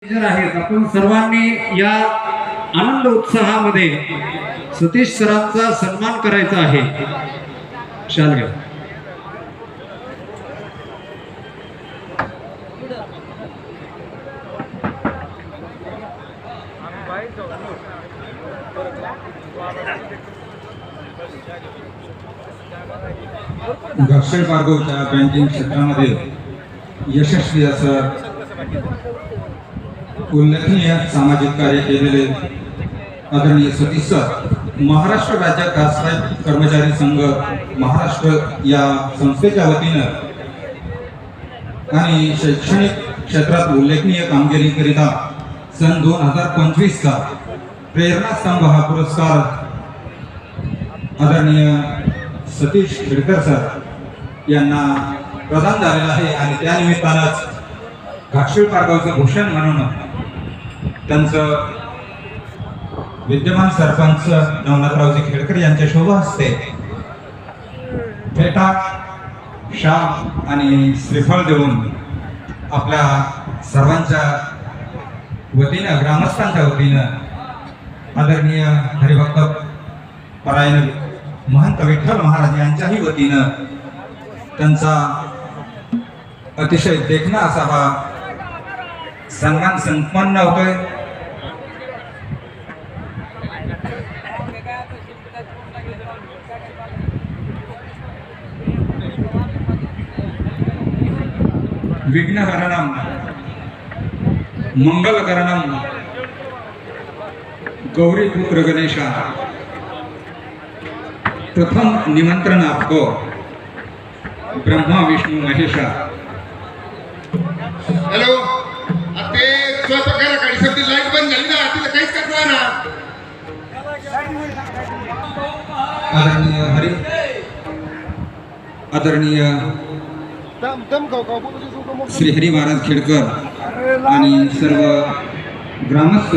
आहेत आपण सर्वांनी या आनंद उत्साहामध्ये सतीश सरांचा सन्मान करायचा आहे। शाल घ्या। घक्षण भार्गवच्या बँकिंग क्षेत्रामध्ये यशस्वी असं उल्लेखनीय सामाजिक कार्य केलेले आदरणीय सतीश सर महाराष्ट्र राज्य ग्रासराईट कर्मचारी संघ महाराष्ट्र या संस्थेच्या वतीनं आणि शैक्षणिक क्षेत्रात उल्लेखनीय कामगिरी करिता सन 2025 चा प्रेरणा स्तंभ हा पुरस्कार आदरणीय सतीश खेडकर सर यांना प्रदान झालेला आहे आणि त्या निमित्तानंच घाटशीळ पारगावचं भूषण म्हणून त्यांचं विद्यमान सरपंच नवनाथरावजी खेडकर यांच्या शुभ हस्ते फेटा शाल आणि श्रीफळ देऊन आपल्या सर्वांच्या वतीनं ग्रामस्थांच्या वतीनं आदरणीय हरिभक्त परायण महंत विठ्ठल महाराज यांच्याही वतीनं त्यांचा अतिशय देखणा असा हा सन्मान संपन्न होतोय। विघ्नहरणम मंगलकरणम गौरीपुत्र गणेशा प्रथम निमंत्रण आपको ब्रह्मा विष्णु महेशा। हॅलो ते स्वयंपाकाला काढी सगळी लाईट बंद झाली ना तिला काहीच करता ना। आदरणीय श्री हरी महाराज खेडकर आणि सर्व ग्रामस्थ